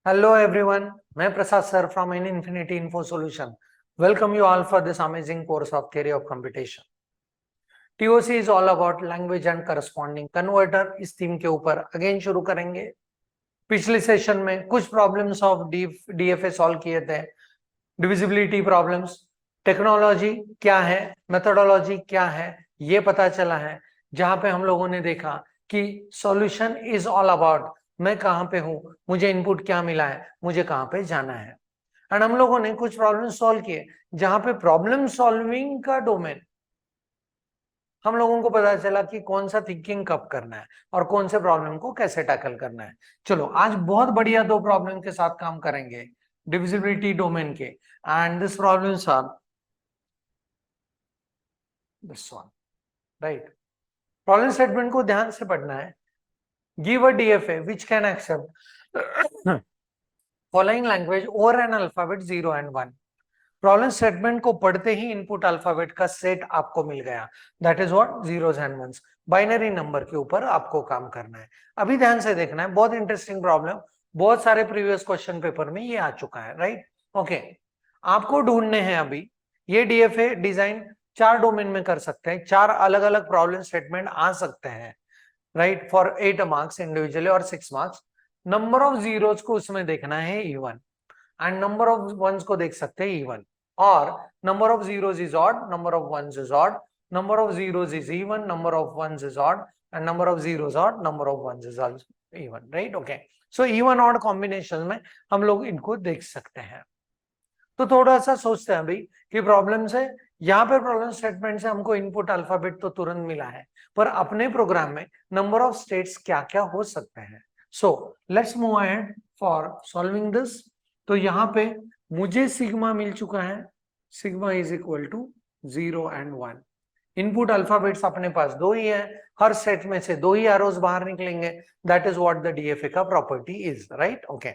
Hello everyone, मैं प्रसाद sir from N Infinity Info Solution. Welcome you all for this amazing course of Theory of Computation. TOC is all about language and corresponding converter. इस theme के ऊपर again शुरू करेंगे. पिछले session में कुछ problems of DFA solve किए थे. डिविजिबिलिटी प्रॉब्लम्स, टेक्नोलॉजी क्या है, मेथोडोलॉजी क्या है, ये पता चला है. जहां पे हम लोगों ने देखा कि सॉल्यूशन इज ऑल अबाउट मैं कहां पे हूं, मुझे इनपुट क्या मिला है, मुझे कहां पे जाना है. एंड हम लोगों ने कुछ प्रॉब्लम सॉल्व किए जहां पे प्रॉब्लम सॉल्विंग का डोमेन हम लोगों को पता चला कि कौन सा थिंकिंग कब करना है और कौन से प्रॉब्लम को कैसे टैकल करना है. चलो आज बहुत बढ़िया दो प्रॉब्लम के साथ काम करेंगे डिविजिबिलिटी डोमेन के. And this problems are this one, right. Problem statement को ध्यान से पढ़ना है. Give a DFA which can accept following language over an alphabet 0 and 1. Problem statement को पढ़ते ही इनपुट अल्फाबेट का सेट आपको मिल गया. That is what zeros and ones. Binary number के ऊपर आपको काम करना है. अभी ध्यान से देखना है, बहुत इंटरेस्टिंग प्रॉब्लम. बहुत सारे प्रीवियस क्वेश्चन पेपर में ये आ चुका है, राइट. ओके, आपको ढूंढने हैं अभी ये डीएफए डिजाइन चार डोमेन में कर सकते हैं. चार अलग अलग प्रॉब्लम स्टेटमेंट आ सकते हैं, राइट, फॉर 8 मार्क्स इंडिविजुअली और 6 मार्क्स. नंबर ऑफ जीरोस को उसमें देखना है even and number of ones को देख सकते हैं इवन. और number of zeros is odd, number of ones is odd, number of zeros is even, number of ones is odd, and number of zeros odd, number of ones is also even, right. Okay, so even odd combination में हम लोग इनको देख सकते हैं. तो थोड़ा सा सोचते हैं अभी कि प्रॉब्लम से यहाँ पे प्रॉब्लम स्टेटमेंट से हमको इनपुट अल्फाबेट तो तुरंत मिला है, पर अपने प्रोग्राम में नंबर ऑफ स्टेट्स क्या क्या हो सकते हैं. So let's move ahead for solving this. तो यहाँ पे मुझे सिग्मा मिल चुका है. Sigma is equal to 0 and 1. Input alphabets अपने पास दो ही है. हर सेट में से दो ही एरोज बाहर निकलेंगे. That is what the DFA का प्रॉपर्टी इज, राइट. ओके,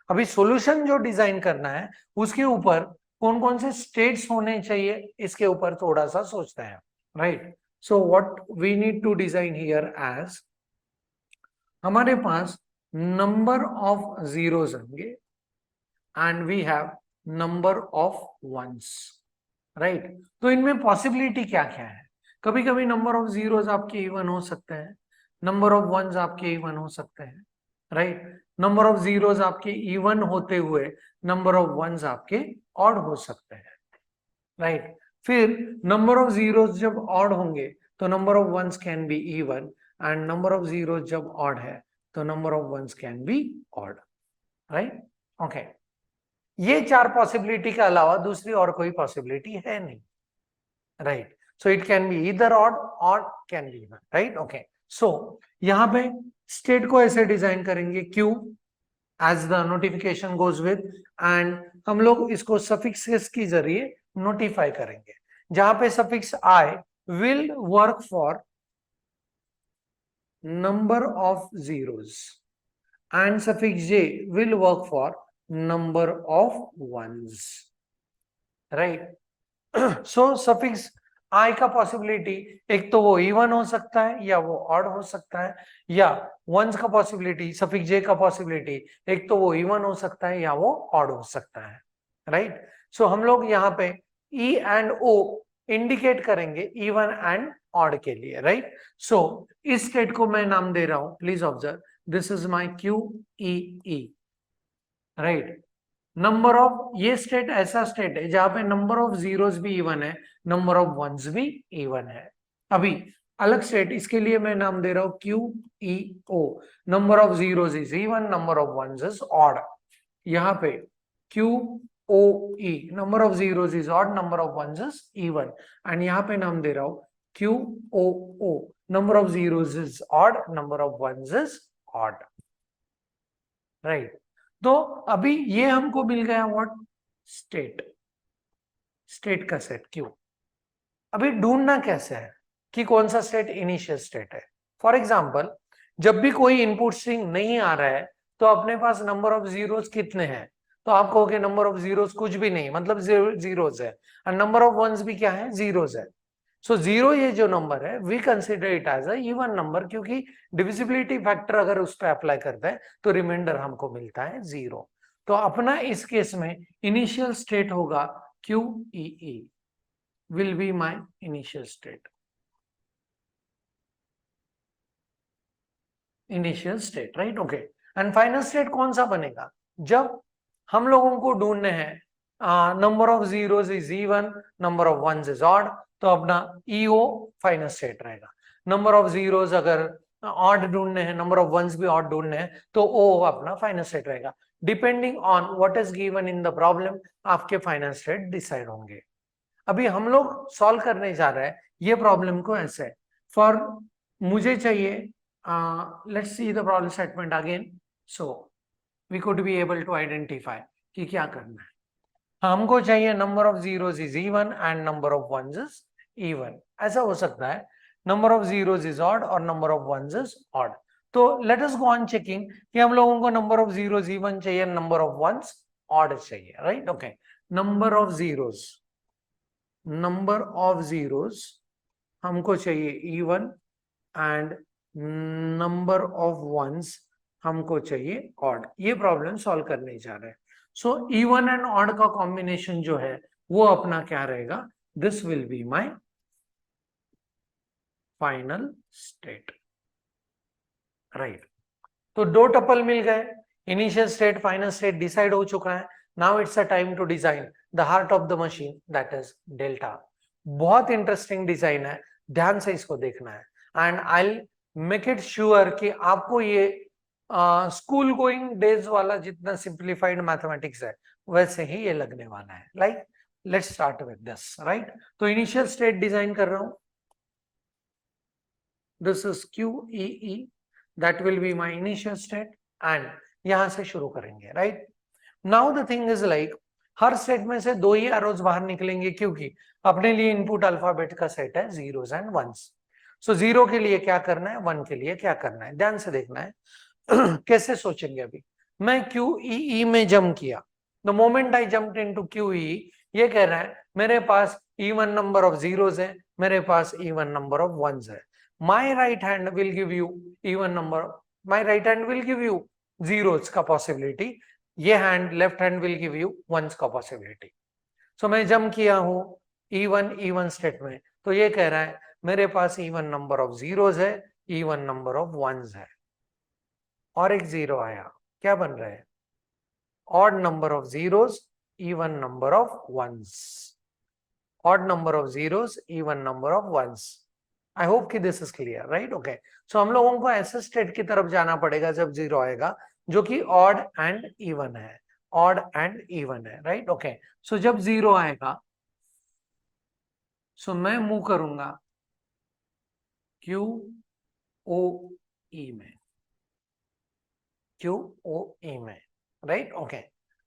अभी सॉल्यूशन जो डिजाइन करना है उसके ऊपर कौन कौन से स्टेट्स होने चाहिए इसके ऊपर थोड़ा सा सोचते हैं, right. So what we need to design here as हमारे पास नंबर ऑफ जीरोस होंगे and we have number of ones, right. तो इनमें पॉसिबिलिटी क्या क्या है. कभी कभी नंबर ऑफ जीरोस आपके इवन हो सकते हैं, नंबर ऑफ वंस आपके इवन हो सकते हैं, राइट. नंबर ऑफ जीरोस आपके इवन होते हुए नंबर ऑफ वंस आपके ऑड हो सकते हैं, राइट. फिर नंबर ऑफ जीरोस जब ऑड होंगे तो number of ones can be even and number of zeros जब ऑड है तो number of ones can be odd, right. Okay, ये चार पॉसिबिलिटी के अलावा दूसरी और कोई पॉसिबिलिटी है नहीं, right. So it can be इधर odd can be even, right. Okay, so यहाँ पे स्टेट को ऐसे डिजाइन करेंगे Q as the notification goes with and हम लोग इसको सफिक्सेस के जरिए नोटिफाई करेंगे. जहां पे suffix I will work for number of zeros and suffix J will work for number of ones, right. So suffix I का पॉसिबिलिटी एक तो वो इवन हो सकता है या वो ऑड हो सकता है, या वंस का पॉसिबिलिटी सफिक्स जे का पॉसिबिलिटी एक तो वो इवन हो सकता है या वो ऑड हो सकता है, राइट. सो हम लोग यहाँ पे ई एंड ओ इंडिकेट करेंगे इवन एंड ऑड के लिए, राइट. सो इस स्टेट को मैं नाम दे रहा हूं, please observe, this is my Q E E, right. Number of ये स्टेट ऐसा स्टेट है जहां पे नंबर ऑफ जीरोस भी इवन है, नंबर ऑफ वंस भी इवन है. अभी अलग स्टेट इसके लिए मैं नाम दे रहा हूं Q E O. Number of zeros is even, number of ones is odd. यहाँ पे Q O E, number of zeros is odd, number of ones is even. And यहाँ पे नाम दे रहा हूं Q O O, number of zeros is odd, number of ones is odd, right. तो अभी ये हमको मिल गया व्हाट स्टेट, स्टेट का सेट क्यू. अभी ढूंढना कैसे है कि कौन सा स्टेट इनिशियल स्टेट है. फॉर एग्जांपल जब भी कोई इनपुट स्ट्रिंग नहीं आ रहा है तो अपने पास नंबर ऑफ जीरोस कितने हैं, तो आप कहोगे नंबर ऑफ जीरोस कुछ भी नहीं, मतलब जीरोस है. और नंबर ऑफ वंस भी क्या है, जीरोस है. सो जीरो ये जो नंबर है we consider it as a even number, क्योंकि डिविजिबिलिटी फैक्टर अगर उस पर अप्लाई करते हैं तो रिमाइंडर हमको मिलता है जीरो. तो अपना इस केस में इनिशियल स्टेट होगा QEE will be my initial state. Initial state, right, okay. And final state कौन सा बनेगा? जब हम लोगों को ढूंढने हैं number of zeros is even, number of ones is odd, तो अपना EO फाइनल स्टेट रहेगा। नंबर ऑफ जीरोस अगर ऑड ढूंढने हैं, नंबर ऑफ वंस भी ऑड ढूंढने हैं, तो O अपना फाइनल स्टेट रहेगा। Depending on what is given in the problem, आपके फाइनल स्टेट डिसाइड होंगे। अभी हम लोग सॉल्व करने जा रहे हैं ये प्रॉब्लम को ऐसे। फॉर मुझे चाहिए, let's see the problem statement again, so we could be able to identify कि क्या करना है। हमको चाहिए number of zeros is even and number of ones is even. ऐसा हो सकता है number of zeros is odd और number of ones is odd. तो let us go on checking कि हम लोगों को नंबर ऑफ जीरोस इवन चाहिए, नंबर ऑफ वंस ऑड चाहिए, right, okay. Number of zeros, number of zeros हमको चाहिए even and number of ones हमको चाहिए ऑड। ये प्रॉब्लम सॉल्व करने जा रहे हैं। सो इवन एंड ऑड का कॉम्बिनेशन जो है वो अपना क्या रहेगा? This will be my final state, right. तो दो टपल मिल गए, initial state final state decide हो चुका है। Now it's a time to design the heart of the machine, that is delta. बहुत इंटरेस्टिंग डिजाइन है, ध्यान से इसको देखना है। And I make it sure कि आपको ये स्कूल गोइंग डेज वाला जितना सिंप्लीफाइड मैथमेटिक्स है वैसे ही ये लगने वाला है। Like let's start with this, right. तो इनिशियल स्टेट डिजाइन कर रहा हूं, this is QEE, that will be my initial state, and यहां से शुरू करेंगे, right. Now the thing is like her set में से दो ही एरोज बाहर निकलेंगे क्योंकि अपने लिए इनपुट अल्फाबेट का सेट है zeros and ones. So zero के लिए क्या करना है, वन के लिए क्या करना है, ध्यान से देखना है। कैसे सोचेंगे? अभी मैं QEE में जंप किया, the moment I jumped into QEE, ये कह रहा है मेरे पास इवन नंबर ऑफ जीरोस है, मेरे पास इवन नंबर ऑफ वंस है। My right hand will give you even number, my right hand will give you zeros का पॉसिबिलिटी, ये hand left hand will give you ones का possibility. So मैं jump किया हूं इवन स्टेट में, तो ये कह रहा है मेरे पास इवन नंबर ऑफ जीरोस है, इवन नंबर ऑफ वंस है, और एक जीरो आया, क्या बन रहा है? Odd number of zeros, even number of ones, odd number of zeros, even number of ones. I hope कि this is clear, right, okay. So हम लोगों को ऐसे स्टेट की तरफ जाना पड़ेगा जब जीरो आएगा जो कि ऑड एंड इवन है, ऑड एंड इवन है, राइट, ओके। सो जब जीरो आएगा, सो मैं मूव करूंगा QOE में, QOE में, राइट, ओके।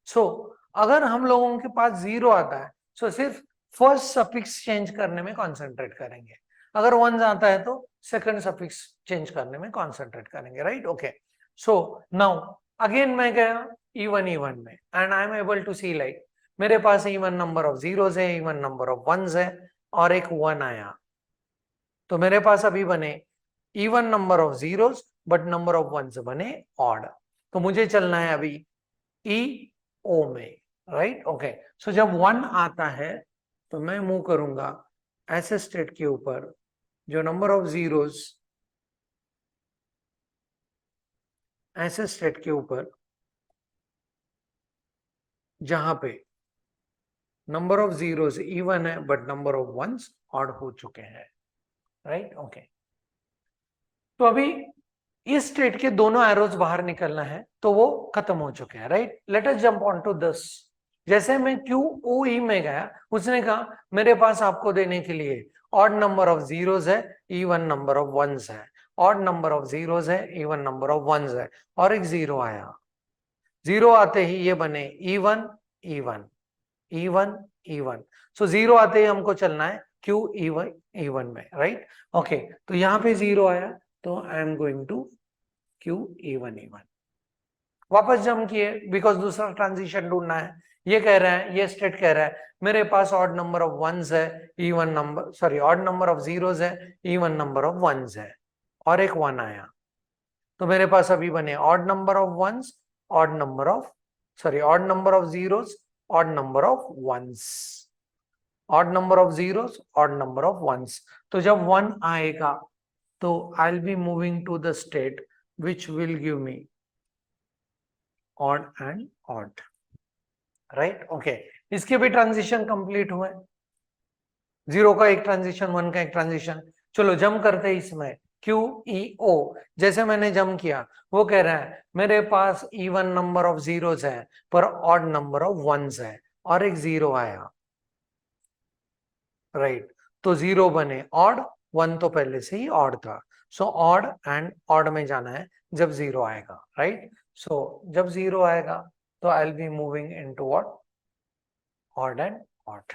सो अगर हम लोगों के पास जीरो आता है, सो सिर्फ फर्स्ट सफिक्स चेंज करने में कॉन्सेंट्रेट करेंगे। अगर वन आता है तो सेकंड सफिक्स चेंज करने में कॉन्सेंट्रेट करेंगे, right, okay. So now again मैं गया इवन में, and I am able to see like मेरे पास इवन नंबर ऑफ जीरोस है, इवन नंबर ऑफ वंस है, और एक वन आया, तो मेरे पास अभी बने even number of zeros but number of ones बने ऑड। तो मुझे चलना है अभी EO में, राइट, ओके। सो जब वन आता है तो मैं मूव करूंगा ऐसे स्टेट के ऊपर जो नंबर ऑफ जीरोस, ऐसे स्टेट के ऊपर जहां पे नंबर ऑफ जीरोस इवन है but number of ones odd हो चुके हैं, राइट, ओके। तो अभी इस स्टेट के दोनों एरोज बाहर निकलना है तो वो खत्म हो चुके हैं, right. Let us jump on to this. जैसे मैं QOE में गया, उसने कहा मेरे पास आपको देने के लिए ऑड नंबर ऑफ जीरोस है, इवन नंबर ऑफ वंस है, ऑड नंबर ऑफ जीरोस है, इवन नंबर ऑफ वंस है, और एक जीरो आया। जीरो आते ही ये बने even even even even. So zero आते ही हमको चलना है QEवन में, राइट, ओके। तो यहाँ पे जीरो आया तो आई एम गोइंग टू QEवन। वापस जंप किए बिकॉज दूसरा ट्रांजिशन ढूंढना है। ये कह रहा है, ये स्टेट कह रहा है मेरे पास ऑड नंबर ऑफ वंस है, even number, sorry, odd number of zeros है, इवन नंबर ऑफ वंस है, और एक वन आया, तो मेरे पास अभी बने odd number of ones, odd number of, sorry, odd number of zeros, odd number of ones, odd number of zeros, odd number of ones. तो जब 1 आएगा तो I'll be moving to the state which will give me odd and odd, right? Okay, इसके भी transition complete हुए, 0 का एक transition, 1 का एक ट्रांजिशन. चलो जम करते हैं इसमें. QEO, जैसे मैंने जम किया, वो कह रहा है मेरे पास इवन नंबर ऑफ जीरोस है पर ऑड नंबर ऑफ वंस है और एक 0 आया, राइट? तो 0 बने ऑड, 1 तो पहले से ही ऑड था. सो ऑड एंड ऑड में जाना है जब 0 आएगा, राइट? सो जब 0 आएगा तो I will be moving into what, odd and odd,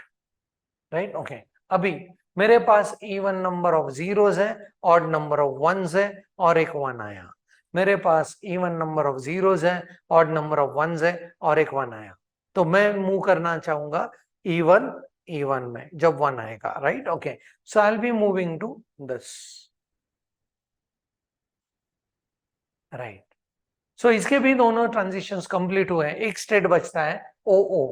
right? Okay, अभी मेरे पास इवन नंबर ऑफ जीरोस है, ऑड नंबर ऑफ वंस है और एक 1 आया. मेरे पास इवन नंबर ऑफ जीरोस है, ऑड नंबर ऑफ वंस है और एक 1 आया. तो मैं मूव करना चाहूंगा इवन इवन में जब 1 आएगा, right? Okay, so I will be moving to this, right? So इसके भी दोनों ट्रांजिशंस कंप्लीट हुए हैं. एक स्टेट बचता है OO.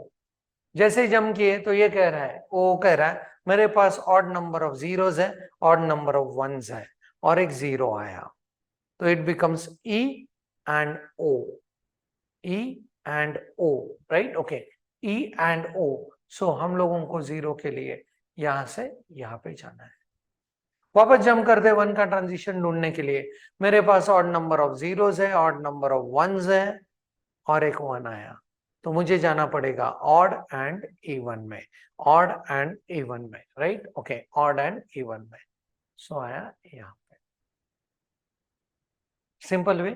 जैसे जम किए तो ये कह रहा है, ओ कह रहा है मेरे पास ऑड नंबर ऑफ जीरोस है, ऑड नंबर ऑफ वंस है और एक 0 आया. तो it becomes E and O, E and O, right? Okay, E and O. सो हम लोगों को 0 के लिए यहां से यहां पे जाना है. वापस जम करते 1 का ट्रांजिशन ढूंढने के लिए. मेरे पास ऑड नंबर ऑफ जीरोस है, ऑड नंबर ऑफ वंस है और एक 1 आया. तो मुझे जाना पड़ेगा ऑड एंड इवन में, ऑड एंड इवन में, right? Okay, odd and even में. सो आया यहाँ पे, सिंपल वे.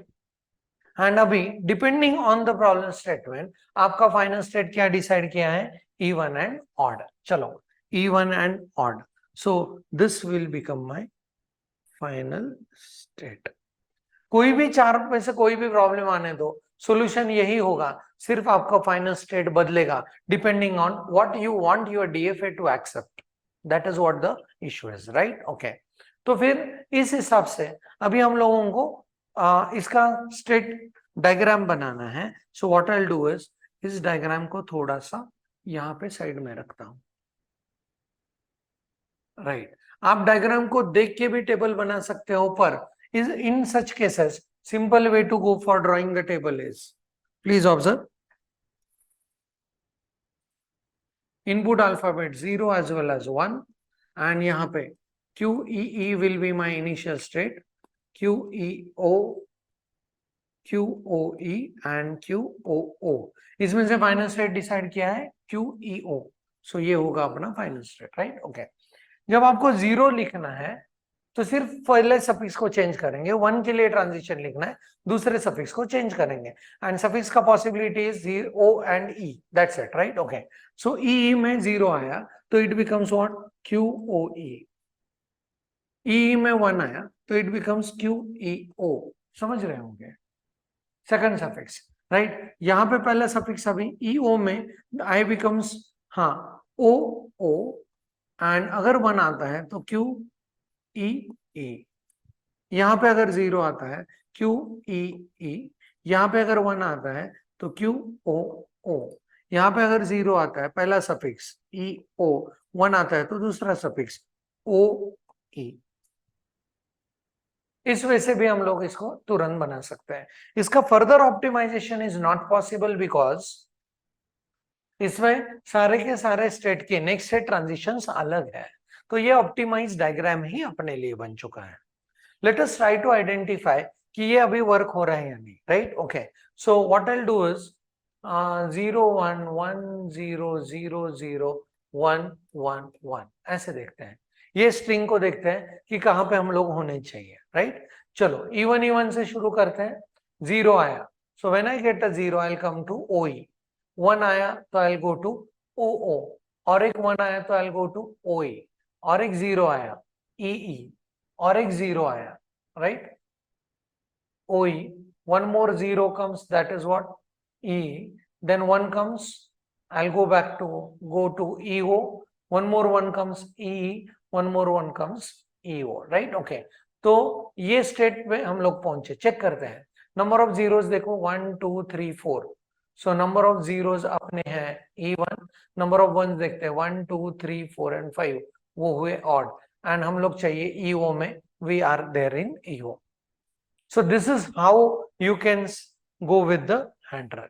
एंड अभी depending on the problem statement आपका फाइनल स्टेट क्या डिसाइड किया है, इवन एंड ऑड. चलो, even and odd. So this will become my final state. कोई भी 4 में से कोई भी प्रॉब्लम आने दो, सॉल्यूशन यही होगा, सिर्फ आपका फाइनल स्टेट बदलेगा depending on what you want your DFA to accept. That is what the issue is, right? Okay, तो फिर इस हिसाब से अभी हम लोगों को इसका स्टेट डायग्राम बनाना है. सो what I will do is, इस डायग्राम को थोड़ा सा यहाँ पे साइड में रखता हूं, राइट? आप डायग्राम को देख के भी टेबल बना सकते हो, पर in such cases simple way to go for drawing the table is, please observe, input alphabet 0 as well as 1 and यहाँ पे QEE will be my initial state, QEO, QOE and QOO. इसमें से final state decide किया है QEO. सो ये होगा अपना final state, right? Okay, जब आपको 0 लिखना है तो सिर्फ पहले सफिक्स को चेंज करेंगे. 1 के लिए ट्रांजिशन लिखना है, दूसरे सफिक्स को चेंज करेंगे. एंड सफिक्स का possibility is O and E, that's it, right? Okay, so EE में 0 आया तो it becomes what, QOE. EE में 1 आया तो इट बिकम्स QEO. समझ रहे होंगे? Second suffix, right? यहाँ पे पहला सफिक्स अभी EO में I बिकम्स OO एंड अगर 1 आता है तो QEE. यहाँ पे अगर 0 आता है QEE. यहाँ पे अगर 1 आता है तो QOO. यहाँ पे अगर 0 आता है पहला सफिक्स EO, 1 आता है तो दूसरा सफिक्स OE. इस वजह से भी हम लोग इसको तुरंत बना सकते हैं. इसका further optimization is not possible because इसमें सारे के सारे स्टेट के नेक्स्ट स्टेट ट्रांजिशंस अलग है. तो ये ऑप्टिमाइज डायग्राम ही अपने लिए बन चुका है. Let us try to identify कि ये अभी वर्क हो रहा है या नहीं, right? Okay, so what I will do is 0 1 1 0 0 0 1 1 1 ऐसे देखते हैं. ये स्ट्रिंग को देखते हैं कि कहां पे हम लोग होने चाहिए, राइट? चलो इवन इवन से शुरू करते हैं. 0 आया, so when I get a 0 I will come to OE. 1 आया तो I will go to OO और एक 1 आया तो I will go to OE और एक 0 आया EE और एक 0 आया, right? OE, one more 0 comes, that is what, EE. Then 1 comes, I'll go to EO. One more 1 comes EE, one more 1 comes EO, right? Okay, तो ये state में हम लोग पहुंचे. चेक करते हैं नंबर ऑफ जीरोस. देखो 1 2 3 4. सो नंबर ऑफ जीरोस अपने हैं E1, नंबर ऑफ वंस देखते हैं 1 2 3 4 एंड 5, वो हुए ऑड, एंड हम लोग चाहिए EO में, we are there in EO. So this is how you can go with the hand run.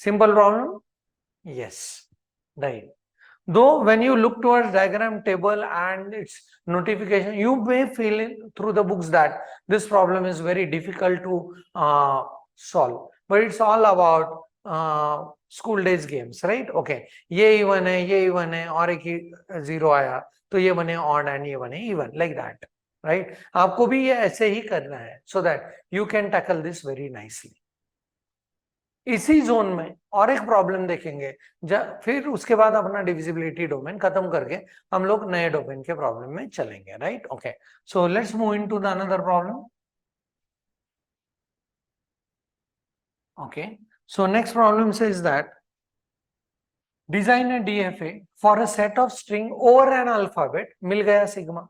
Simple problem? Yes. Right. Though when you look towards diagram table and its notification, you may feel through the books that this problem is very difficult to solve. But it's all about school days games, right? Okay. ये even है, ये even है, और एक ही zero आया, तो ये बने odd and ये बने even, like that. Right? आपको भी ये ऐसे ही करना है, so that you can tackle this very nicely. इसी जोन में और एक प्रॉब्लम देखेंगे, फिर उसके बाद अपना डिविजिबिलिटी डोमेन खत्म करके हम लोग नए डोमेन के प्रॉब्लम में चलेंगे, right? Okay, so let's move into the another problem. Okay, so next problem says that design a DFA for a set of string over an alphabet, मिल गया sigma,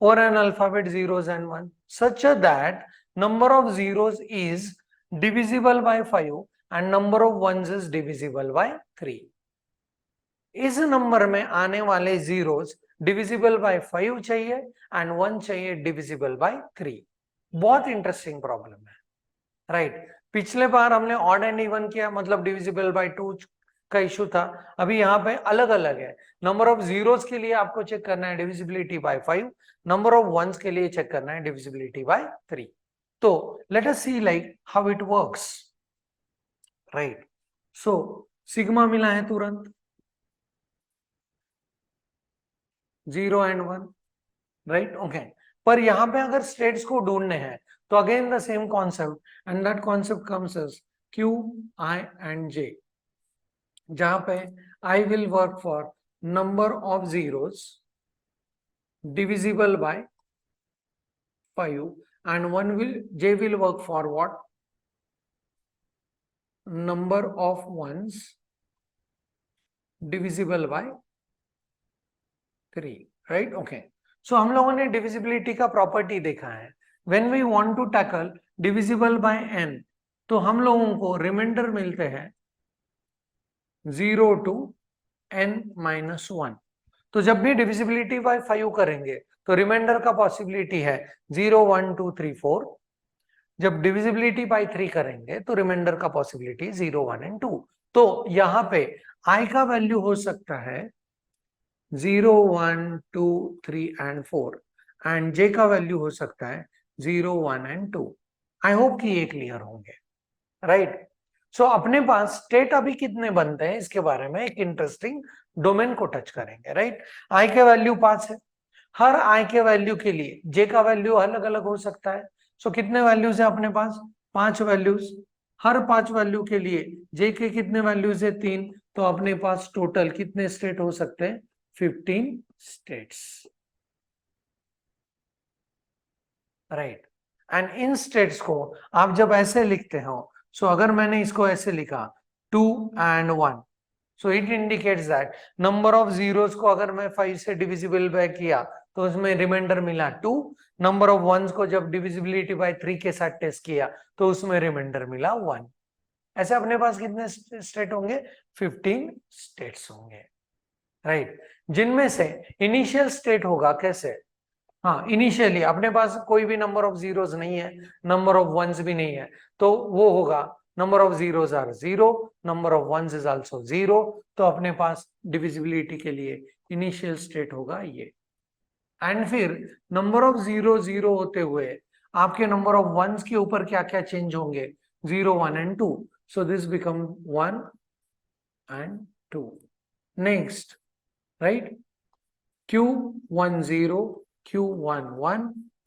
over an alphabet zeros and 1 such that number of zeros is divisible by 5 and number of ones is divisible by 3. इस number में आने वाले zeros divisible by 5 चाहिए and 1 चाहिए divisible by 3. बहुत interesting problem है, राइट? पिछले बार हमने ऑड एंड इवन किया, मतलब डिविजिबल बाय 2 का इशू था. अभी यहाँ पे अलग अलग है. नंबर ऑफ जीरोस के लिए आपको चेक करना है divisibility by 5, number of ones के लिए चेक करना है डिविजिबिलिटी बाय 3. तो let us see like how it works, right? So sigma मिला है तुरंत, 0 and 1, राइट? ओके, पर यहां पे अगर स्टेट्स को ढूंढने हैं तो again the same concept, and that concept comes as Q, I and J, जहां पे I will work for number of zeros divisible by 5 and J will work for what? Number of ones divisible by 3, right? Okay, so हम लोगों ने divisibility का property देखा है. When we want to tackle divisible by n, तो हम लोगों को रिमाइंडर मिलते हैं 0 to n-1. तो जब भी डिविजिबिलिटी बाय 5 करेंगे तो रिमाइंडर का पॉसिबिलिटी है 0 1 2 3 4. जब डिविजिबिलिटी बाय 3 करेंगे तो रिमाइंडर का पॉसिबिलिटी 0 1 and 2. तो यहाँ पे i का वैल्यू हो सकता है 0 1 2 3 and 4 एंड j का वैल्यू हो सकता है 0 1 and 2. आई होप कि ये क्लियर होंगे, राइट? सो अपने पास स्टेट अभी कितने बनते हैं इसके बारे में एक इंटरेस्टिंग डोमेन को टच करेंगे, राइट? i के वैल्यू 5 है. हर i के वैल्यू के लिए j का वैल्यू अलग अलग हो सकता है. सो कितने वैल्यूज है अपने पास? 5 वैल्यूज. हर 5 वैल्यू के लिए j के कितने वैल्यूज है? 3. तो अपने पास टोटल कितने स्टेट हो सकते हैं? 15 states, right? And in states को आप जब ऐसे लिखते हो, सो अगर मैंने इसको ऐसे लिखा 2 and 1, so it indicates that number of zeros को अगर मैं 5 से डिविजिबल बाय किया तो उसमें रिमाइंडर मिला 2. नंबर ऑफ वंस को जब डिविजिबिलिटी बाय 3 के साथ टेस्ट किया तो उसमें रिमाइंडर मिला 1. ऐसे अपने पास कितने स्टेट होंगे? 15 स्टेट्स होंगे, राइट? जिनमें से इनिशियल स्टेट होगा कैसे? हाँ, इनिशियली अपने पास कोई भी नंबर ऑफ जीरोस नहीं है, नंबर ऑफ वंस भी नहीं है, तो वो होगा number of zeros are 0, number of ones is also 0. तो अपने पास डिविजिबिलिटी के लिए इनिशियल स्टेट होगा ये. एंड फिर नंबर ऑफ 0 0 होते हुए आपके नंबर ऑफ वंस के ऊपर क्या क्या चेंज होंगे? 0 1 and 2. So this become 1 and 2. Next, right? Q10, Q11,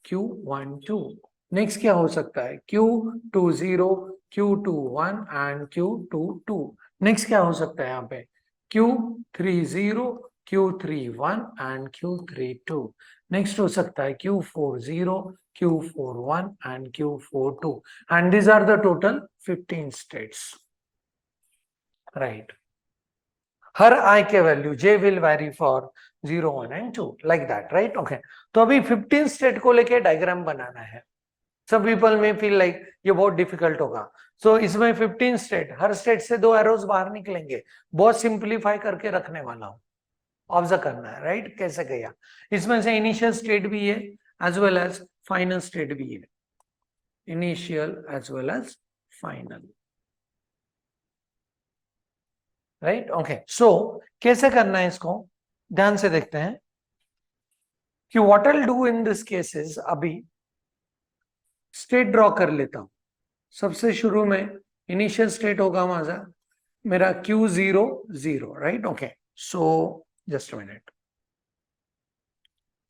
Q12. Next क्या हो सकता है? Q20, Q21 and Q22. Next क्या हो सकता है यहाँ पे? Q30, Q31 and Q32. Next हो सकता है Q40, Q41 and Q42. And these are the total 15 states, right? Her i के value j will vary for 0 1 and 2, like that, right? Okay, तो अभी 15 स्टेट को लेके डायग्राम बनाना है. सब पीपल में फील लाइक ये बहुत डिफिकल्ट होगा। सो इसमें 15 स्टेट, हर स्टेट से 2 एरोज बाहर निकलेंगे। बहुत सिंप्लीफाई करके रखने वाला हूं, ऑब्जर्व करना है, राइट? कैसे गया? इसमें से इनिशियल स्टेट भी है as well as final state भी है, initial as well as final, right? Okay, so कैसे करना है इसको ध्यान से देखते हैं कि what I will do in this cases. अभी स्टेट ड्रॉ कर लेता हूं। सबसे शुरू में इनिशियल स्टेट होगा मेरा Q00, right? Okay, so just a minute,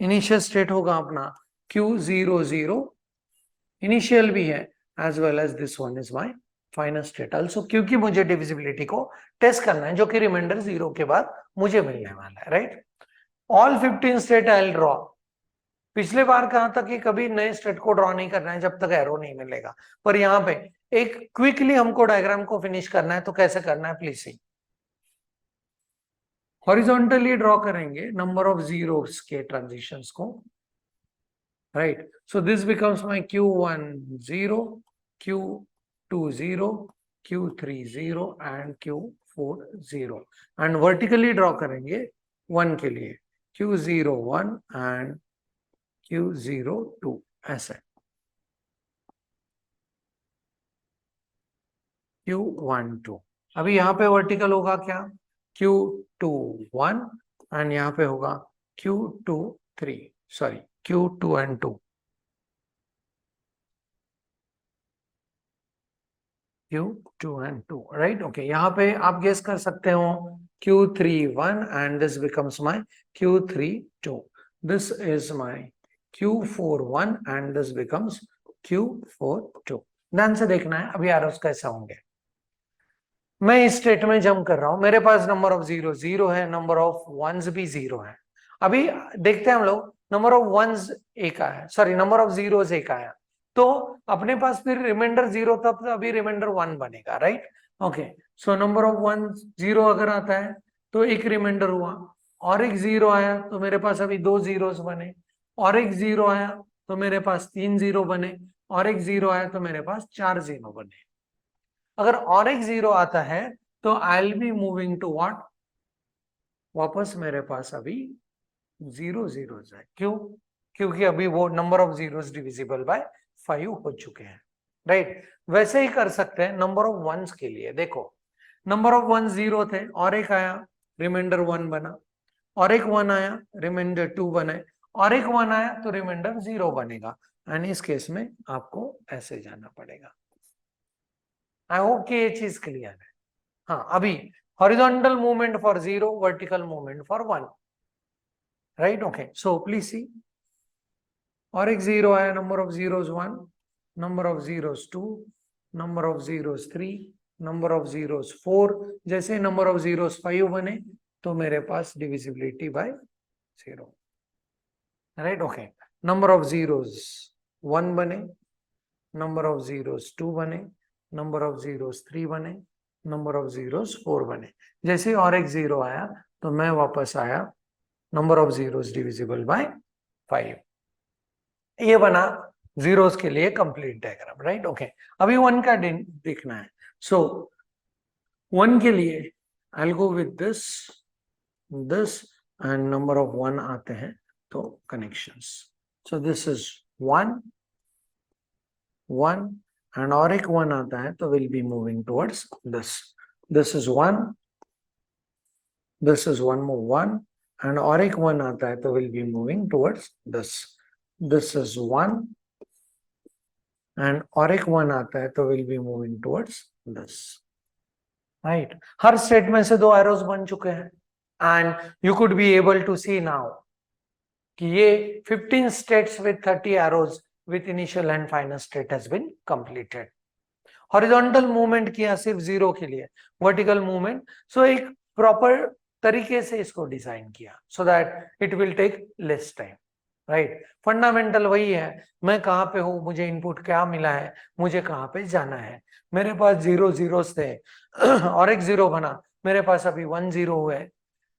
initial state होगा अपना Q00, इनिशियल भी है as well as this one is my final state also, क्योंकि मुझे डिविजिबिलिटी को टेस्ट करना है, जो कि रिमाइंडर 0 के बाद मुझे मिलने वाला है, right? All 15 state I will draw. पिछले बार कहा था कि कभी नए स्टेट को ड्रॉ नहीं करना है जब तक एरो नहीं मिलेगा, पर यहाँ पे एक क्विकली हमको डायग्राम को फिनिश करना है, तो कैसे करना है प्लीज सी। हॉरिजॉन्टली ड्रॉ करेंगे नंबर ऑफ जीरोस के ट्रांजिशंस को, right? So this becomes my Q10, Q20, Q30 and Q40, and vertically draw करेंगे 1 के लिए Q01 एंड Q02, ऐसे Q12। अभी यहाँ पे वर्टिकल होगा क्या? Q21 एंड यहाँ पे होगा Q23, sorry Q2 and 2, Q2 and 2, right? Okay, यहाँ पे आप गेस कर सकते हो Q31 and this becomes my Q32, this is my Q41 and this becomes Q42। ध्यान से देखना है अभी एरोस कैसे होंगे। मैं इस स्टेट में जंप कर रहा हूं, मेरे पास नंबर ऑफ 0 है, नंबर ऑफ वंस भी 0 है। अभी देखते हैं हम लोग, नंबर ऑफ वंस एक आया, सॉरी नंबर ऑफ जीरोस एक आया, तो अपने पास फिर रिमाइंडर 0 था, तो अभी रिमाइंडर 1 बनेगा, right? Okay, so number of 1 0 अगर आता है तो एक रिमाइंडर हुआ, और एक 0 आया तो मेरे पास अभी 2 जीरोस बने, और एक 0 आया तो मेरे पास 3 0 बने, और एक 0 आया तो मेरे पास 4 0 बने। अगर और एक 0 आता है तो I will be moving to what, वापस मेरे पास अभी 0 जीरोस है। क्यों? क्योंकि अभी वो number of zeros divisible by 5 हो चुके हैं, राइट? वैसे ही कर सकते हैं नंबर ऑफ वंस के लिए। देखो, नंबर ऑफ 1 0 थे, और एक आया रिमाइंडर 1 बना, और एक 1 आया रिमाइंडर 2 बने, और एक 1 आया तो रिमाइंडर 0 बनेगा। एंड इस केस में आपको ऐसे जाना पड़ेगा। आई होप कि ये चीज क्लियर है। हाँ, अभी horizontal movement for 0, vertical movement for 1, right? Okay, so please see, और एक 0 आया, number of zeros 1, number of zeros 2, number of zeros 3, number of zeros 4। जैसे नंबर ऑफ जीरोस 5 बने तो मेरे पास divisibility by 0, right? Okay, number of zeros 1 बने, number of zeros 2 बने, नंबर ऑफ जीरोस 3 बने, नंबर ऑफ जीरोस 4 बने। जैसे और एक 0 आया तो मैं वापस आया, number of zeros divisible by 5। ये बना जीरोस के लिए कंप्लीट डायग्राम, राइट? ओके, अभी 1 का देखना है। सो 1 के लिए आई will go with this and number of 1 आते हैं तो connections. So this is 1 1 and और एक 1 आता है तो will be moving towards this is 1, this is 1 more 1 and और एक 1 आता है तो will be moving towards this is 1 and और एक 1 आता है तो will be moving towards this, right? Her state में से 2 एरोस बन चुके हैं, and you could be able to see now कि ये 15 states with 30 arrows with initial and final state has been completed। Horizontal movement किया सिर्फ 0 के लिए, वर्टिकल मूवमेंट सो एक प्रॉपर तरीके से इसको डिजाइन किया so that it will take less time, right? Fundamental वही है, मैं कहाँ पे हूँ, मुझे इनपुट क्या मिला है, मुझे कहाँ पे जाना है। मेरे पास 0 जीरोस थे और एक 0 बना, मेरे पास अभी 1 0 हुए,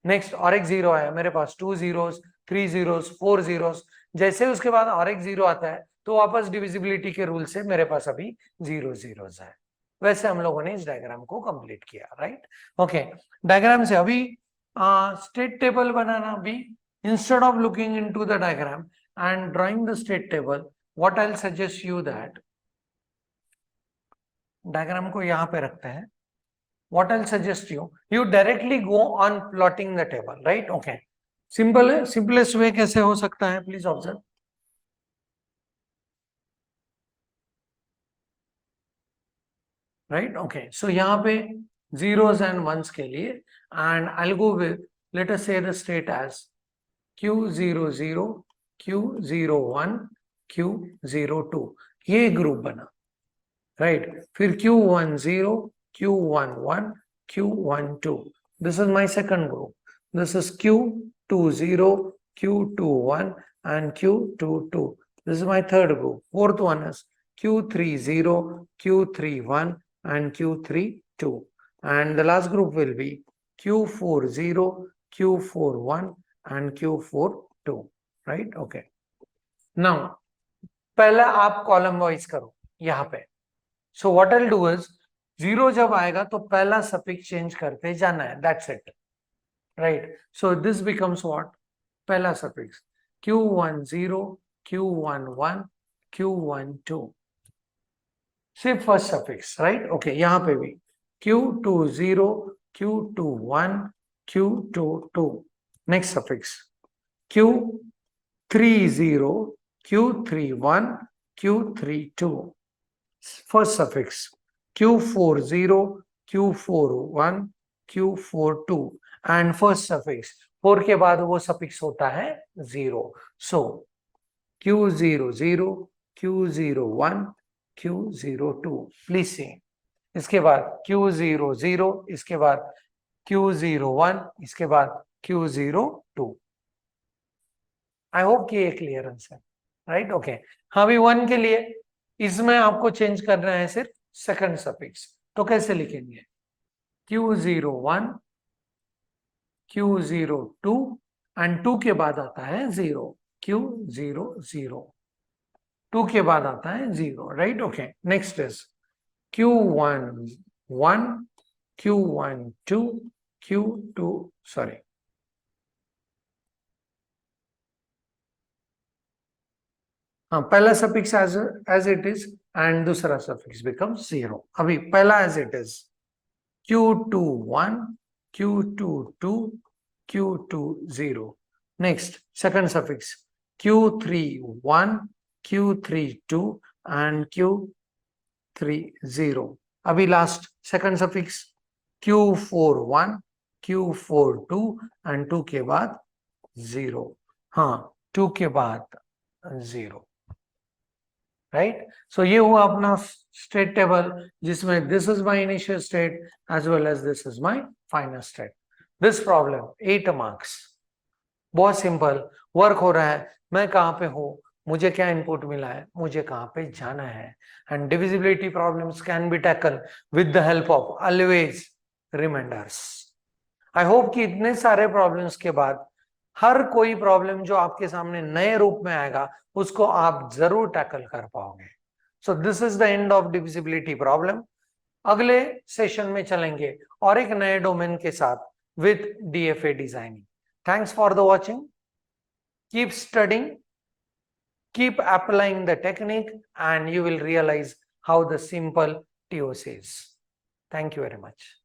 नेक्स्ट और एक 0 आया, मेरे पास 2 जीरोस, 3 जीरोस, 4 जीरोस। जैसे उसके बाद और एक 0 आता है तो वापस डिविजिबिलिटी के रूल से मेरे पास अभी 0 zeros है। वैसे हम लोगों ने इस डायग्राम को कंप्लीट किया, राइट। ओके, डायग्राम से अभी स्टेट टेबल बनाना भी, instead of looking into the diagram and drawing the state table, what I will suggest you that, diagram को यहाँ पे रखते हैं। What I'll suggest you, you directly go on plotting the table, right? Okay. Simple है, simplest way कैसे हो सकता है, please observe. Right, okay, so यहाँ पे zeros and ones के लिए, and I'll go with, let us say the state as Q00, Q01, Q02, ये ग्रुप बना, राइट। फिर Q10, Q11, Q12, this is my second group. This is Q20, Q21, and Q22. This is my third group. Fourth one is Q30, Q31, and Q32. And the last group will be Q40, Q41, and Q42. Right? Okay. Now, पहला आप column wise करो यहाँ पे। So what I'll do is, 0 जब आएगा तो पहला suffix change करते जाना है, that's it, right? So this becomes what? पहला सफिक्स Q10, Q11, Q12, सिर्फ फर्स्ट सफिक्स, राइट। ओके, यहाँ पे भी Q20, Q21, Q22, next suffix Q30, Q31, Q32, first suffix Q40, Q41, Q42, and first suffix 4 के बाद वो suffix होता है 0. So Q00, Q01, Q02. Please see. इसके बाद Q00, इसके बाद Q01, इसके बाद Q02. आई होप कि ये क्लियर आंसर, राइट। ओके, हाँ भी 1 के लिए इसमें आपको चेंज करना है सिर्फ सेकंड सफिक्स, तो कैसे लिखेंगे? Q01, Q02 एंड 2 के बाद आता है 0, Q00, 2 के बाद आता है 0, right. Okay, next is Q11, Q12, Q2, sorry, हाँ, पहला suffix as it is and दूसरा सफिक्स बिकम्स 0। अभी पहला as it is Q21, Q22, Q20, next second suffix Q31, Q32 and Q30। अभी last second suffix Q41, Q42 and 2 के बाद 0, हाँ 2 के बाद 0, राइट। सो ये हुआ अपना स्टेट टेबल, जिसमें this is my initial state as well as this is my final state. This problem 8 marks, बहुत सिंपल वर्क हो रहा है। मैं कहाँ पे हूँ, मुझे क्या इनपुट मिला है, मुझे कहाँ पे जाना है, and divisibility problems can be tackle with the help of always reminders. I hope कि इतने सारे प्रॉब्लम्स के बाद हर कोई प्रॉब्लम जो आपके सामने नए रूप में आएगा उसको आप जरूर टैकल कर पाओगे। So this is the end of divisibility problem. अगले सेशन में चलेंगे और एक नए डोमेन के साथ with DFA designing. Thanks for the watching, keep studying, keep applying the technique, and you will realize how the simple TOC is. Thank you very much.